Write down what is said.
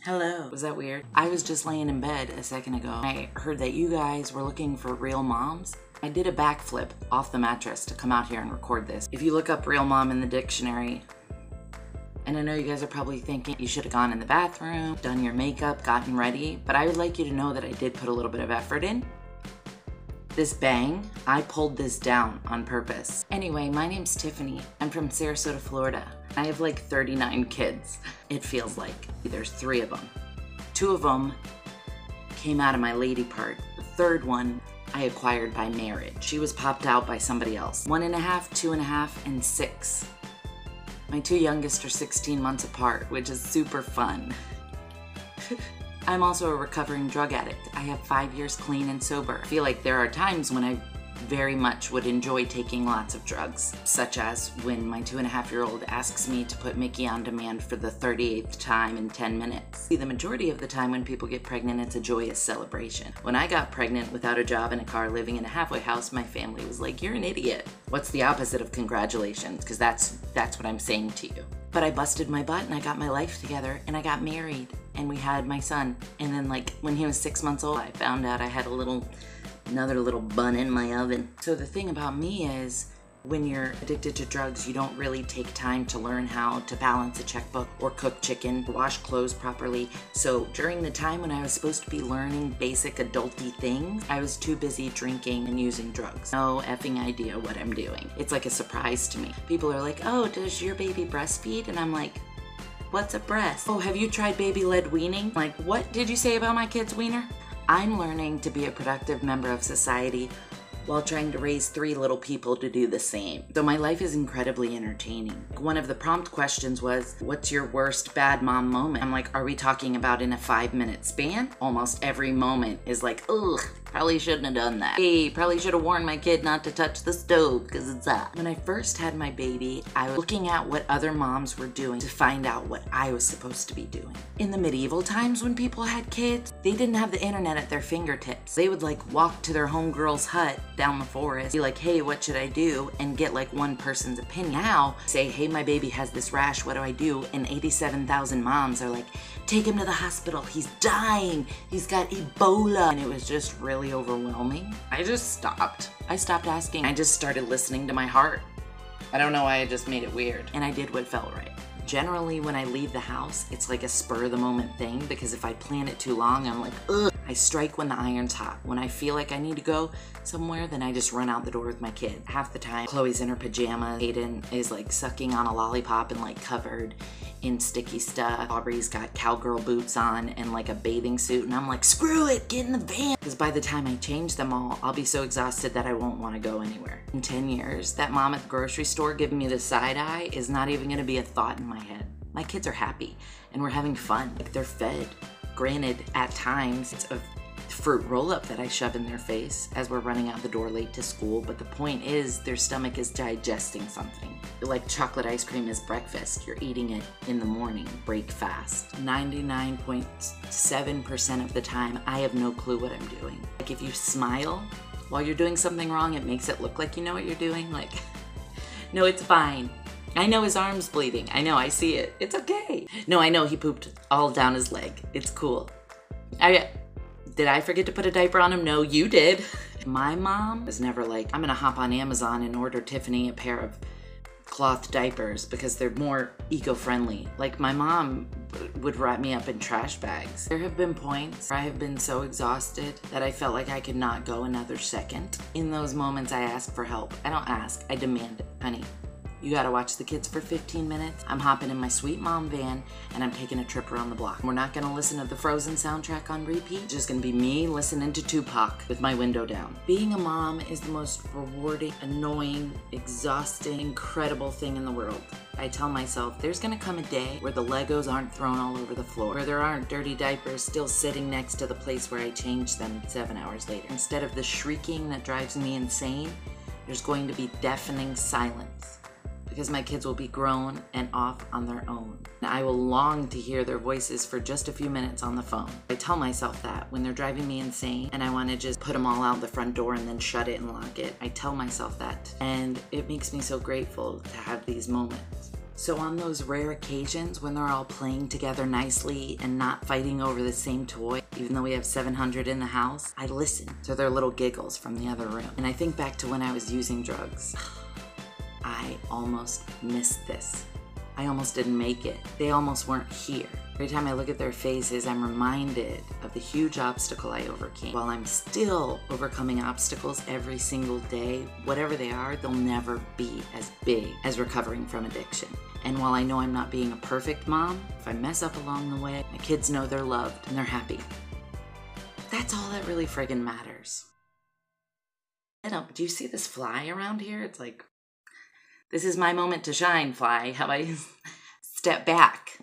Hello. Was that weird? I was just laying in bed a second ago. I heard that you guys were looking for real moms. I did a backflip off the mattress to come out here and record this. If you look up real mom in the dictionary, and I know you guys are probably thinking you should have gone in the bathroom, done your makeup, gotten ready, but I would like you to know that I did put a little bit of effort in. This bang, I pulled this down on purpose. Anyway, my name's Tiffany. I'm from Sarasota, Florida. I have like 39 kids. It feels like. There's 3 of them. 2 of them came out of my lady part. The 3rd one I acquired by marriage. She was popped out by somebody else. 1.5, 2.5, and 6. My 2 youngest are 16 months apart, which is super fun. I'm also a recovering drug addict. I have 5 years clean and sober. I feel like there are times when I very much would enjoy taking lots of drugs, such as when my 2.5-year-old asks me to put Mickey on demand for the 38th time in 10 minutes. The majority of the time when people get pregnant, it's a joyous celebration. When I got pregnant without a job and a car living in a halfway house, my family was like, "You're an idiot." What's the opposite of congratulations? Because that's what I'm saying to you. But I busted my butt and I got my life together and I got married and we had my son. And then like when he was 6 months old, I found out I had another little bun in my oven. So the thing about me is when you're addicted to drugs, you don't really take time to learn how to balance a checkbook or cook chicken, wash clothes properly. So during the time when I was supposed to be learning basic adulty things, I was too busy drinking and using drugs. No effing idea what I'm doing. It's like a surprise to me. People are like, "Oh, does your baby breastfeed?" And I'm like, "What's a breast?" "Oh, have you tried baby-led weaning?" Like, what did you say about my kid's wiener? I'm learning to be a productive member of society while trying to raise 3 little people to do the same. So my life is incredibly entertaining. One of the prompt questions was, "What's your worst bad mom moment?" I'm like, are we talking about in a 5-minute span? Almost every moment is like, ugh, probably shouldn't have done that. Hey, probably should have warned my kid not to touch the stove because it's hot. When I first had my baby, I was looking at what other moms were doing to find out what I was supposed to be doing. In the medieval times when people had kids, they didn't have the internet at their fingertips. They would like walk to their homegirl's hut down the forest, be like, "Hey, what should I do?" and get like one person's opinion. Now, say, "Hey, my baby has this rash, what do I do?" And 87,000 moms are like, "Take him to the hospital, he's dying, he's got Ebola." And it was just really overwhelming. I just stopped. I stopped asking. I just started listening to my heart. I don't know why I just made it weird. And I did what felt right. Generally, when I leave the house, it's like a spur-of-the-moment thing because if I plan it too long, I'm like, ugh. I strike when the iron's hot. When I feel like I need to go somewhere, then I just run out the door with my kid. Half the time, Chloe's in her pajamas. Hayden is like sucking on a lollipop and like covered in sticky stuff. Aubrey's got cowgirl boots on and like a bathing suit. And I'm like, screw it, get in the van. Because by the time I change them all, I'll be so exhausted that I won't want to go anywhere. In 10 years, that mom at the grocery store giving me the side eye is not even going to be a thought in my head. My kids are happy and we're having fun. Like they're fed. Granted, at times, it's a fruit roll-up that I shove in their face as we're running out the door late to school, but the point is their stomach is digesting something. Like chocolate ice cream is breakfast. You're eating it in the morning. Break fast. 99.7% of the time, I have no clue what I'm doing. Like if you smile while you're doing something wrong, it makes it look like you know what you're doing. Like, no, it's fine. I know his arm's bleeding. I know, I see it. It's okay. No, I know he pooped all down his leg. It's cool. Did I forget to put a diaper on him? No, you did. My mom was never like, "I'm gonna hop on Amazon and order Tiffany a pair of cloth diapers because they're more eco-friendly." Like my mom would wrap me up in trash bags. There have been points where I have been so exhausted that I felt like I could not go another second. In those moments, I ask for help. I don't ask, I demand it. "Honey, you gotta watch the kids for 15 minutes. I'm hopping in my sweet mom van and I'm taking a trip around the block. We're not gonna listen to the Frozen soundtrack on repeat. It's just gonna be me listening to Tupac with my window down." Being a mom is the most rewarding, annoying, exhausting, incredible thing in the world. I tell myself there's gonna come a day where the Legos aren't thrown all over the floor, where there aren't dirty diapers still sitting next to the place where I changed them 7 hours later. Instead of the shrieking that drives me insane, there's going to be deafening silence. Because my kids will be grown and off on their own. And I will long to hear their voices for just a few minutes on the phone. I tell myself that when they're driving me insane and I want to just put them all out the front door and then shut it and lock it. I tell myself that. And it makes me so grateful to have these moments. So on those rare occasions when they're all playing together nicely and not fighting over the same toy, even though we have 700 in the house, I listen to their little giggles from the other room. And I think back to when I was using drugs. I almost missed this. I almost didn't make it. They almost weren't here. Every time I look at their faces, I'm reminded of the huge obstacle I overcame. While I'm still overcoming obstacles every single day, whatever they are, they'll never be as big as recovering from addiction. And while I know I'm not being a perfect mom, if I mess up along the way, my kids know they're loved and they're happy. That's all that really friggin' matters. Do you see this fly around here? It's like, this is my moment to shine, fly. How about you step back?